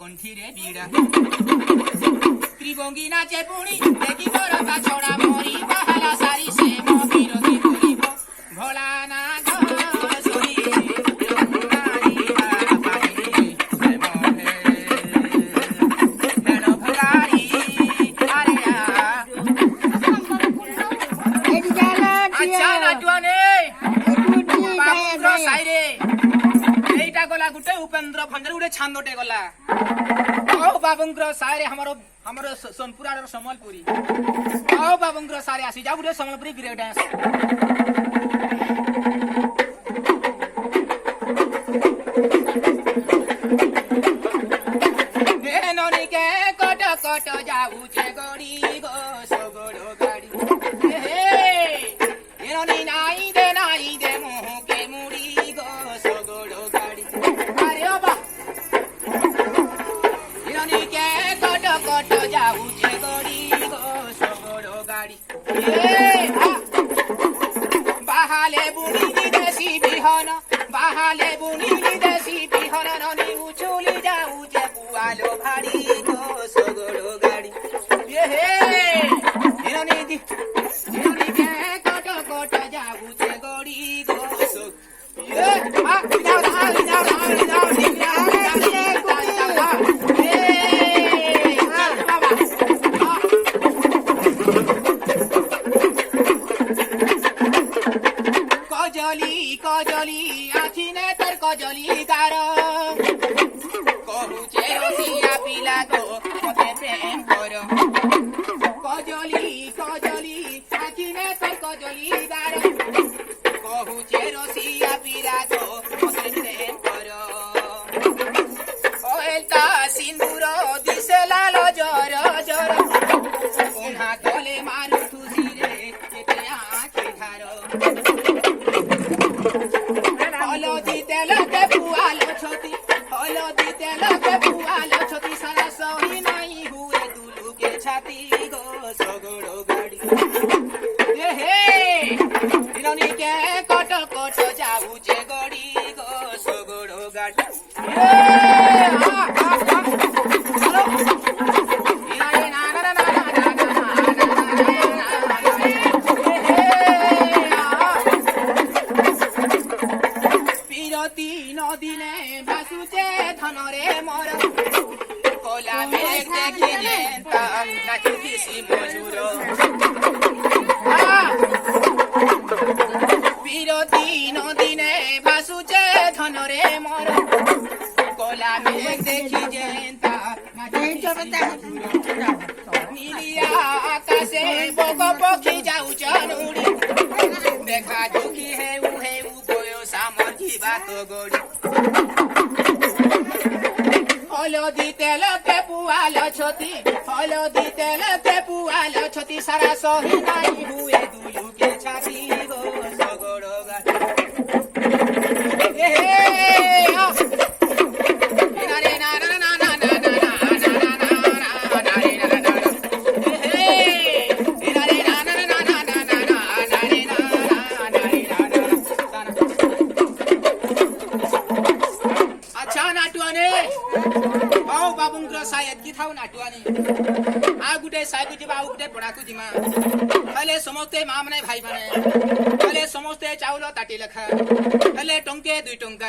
কণ্ঠিরে বিড়া ত্রিভঙ্গী নাচে পুণি দেখি বরতা ছড়া মরি বাহালা সারি সে মবিরতি করিব ভোলা না সরি আচ্ছা নাটুয়ানে সাইরে এইটা গলা গুটে উপেন্দ্র ভঞ্জর গুটে ছান্দটে গলা ও বাবুঙ্গ্র সাইরে আমার সোনপুরার সম্বলপুরি ও বাবুঙ্গ্র সাইরে আসি যাও গুটে সম্বলপুরি বিরে ডান্স ননিকে কট কট যাউছে গড়ি গো সগড় গাড়ি ননি নাই দে মোহকে মুড়ি গো সগড় গাড়ি আরে ও বা ননিকে কট কট যাউছে গড়ি গো সগড় গাড়ি বাহালে বুনি দেশি বিহন বাহালে বুনি দেশি বিহন ননি উছুলি যাউছে পুয়ালো ভাড়ি গো সগড় গাড়ি হে ননি ননিকে কট কট যাউছে গড়ি গো কজলি কজলি আখিনে তোর কজলি গার কহুছে রসিয়া পিলা গো মতে প্রেম কর কজলি কজলি আখিনে তোর কজলি গার কহুছে রসিয়া পিলা গো মতে প্রেম কর ওলতা সিন্দুর দিছে লাল জর জর কোনা তলে মারু খুশিরে এতে আঁখি ধার হলদি তেলকে পুয়ালো ছতি হলদি তেলকে পুয়ালো ছতি সারা সহি নাই হুয়ে দুলুকে ছাতি গো সগড় গাড়ি হে ননিকে কট কট যাউছে গড়ি গো সগড় গাড়ি বিরতি নদিনে ভাসুছে ধনরে মর কলা মেঘ দেখি যেন্তা নাচুতিছি মজুর বিরতি নদিনে ভাসুছে ধনরে মর কলা মেঘ দেখি যেন্তা নীলিয়া আকাশে বগ পক্ষী যাউছন উড়ি দেখা দুঃখী হেউ হেউ বয় সামর্থী বাত গড়ি হলদি তেলকে পুয়ালো ছতি হলদি তেলকে পুয়ালো ছতি সারা সহি নাই হুয়ে দুলুকে ছাতি গো সগড় গাড়ি समस्ते माँ मैंने भाई बने समस्ते चाउल ताटी लेखा टंके 2 टंका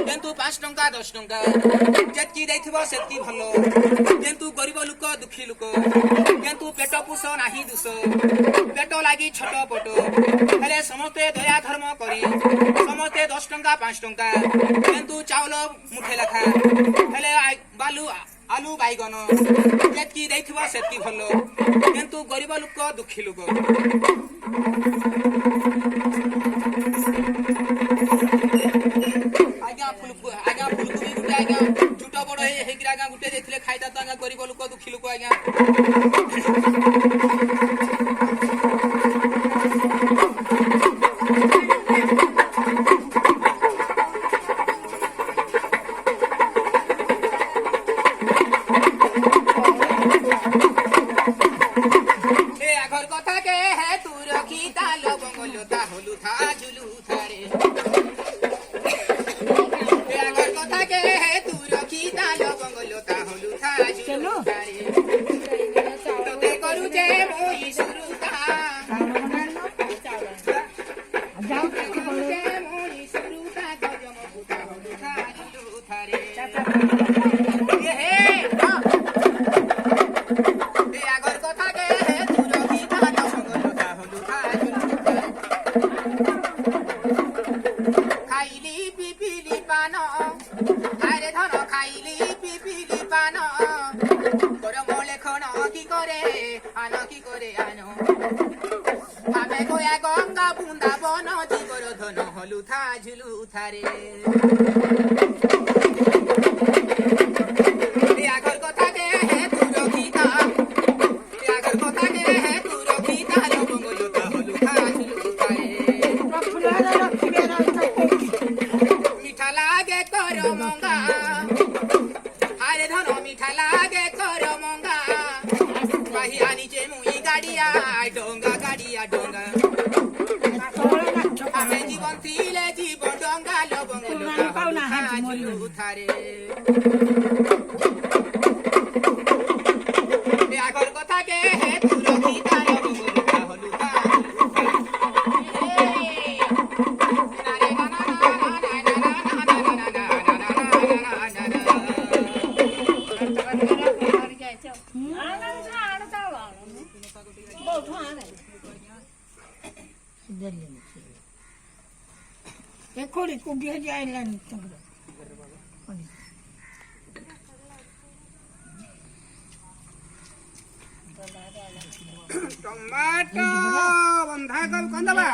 किंतु 5 टंका 10 टंका जेतकी देथिबो सेतकी भलो किंतु गरीब लोक दुखी लोक किंतु पेट पुष नाही दुष पेट लागी छोट पट समस्ते दया धर्म करी समस्ते 10 टंका 5 टंका किंतु चाउल मुठे लेखा बालू आलू बैगन जेतकी देथिबो सेतकी भलो किंतु गरीब लोक दुखी लोक आज्ञा फुलकोबी गुटे आज्ञा छोट बड़ हेगिरा आज्ञा गुटे देथिले खाइदा तो आज्ञा गरीब लोक दुखी लोक आज्ञा কথা কে হে তু রখি তাল বঙ্গলতা খাইলি পিপিলি পান করম লেখন কি করে আনো আমি গয়া গঙ্গা বৃন্দাবন জীবর ধন হলুথা ঝুলুথারে আগর কথা কে হে তুর গীতা আগর কথা কে হে তুর গীতা লবঙ্গলতা হলুথা ঝুলুথারে মিঠা লাগে কর মঙ্গা আরে ধন মিঠা লাগে কর মঙ্গা বাহি আনিছে মুই গাড়িয়া ডোঙ্গা আমি জীবন ছিলে জীবন ডঙ্গা লবঙ্গলতা ঝুলুথারে আগর কথা কে হে তুর গীতা লবঙ্গলতা হলুথা कोडी कुबी जायला निघतो टमाटो बंधाकोबी कंदबा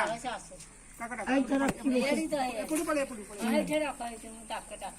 आई तरफ एडी तो आहे. पुढे पडे आहे ठेरा काय ते टाक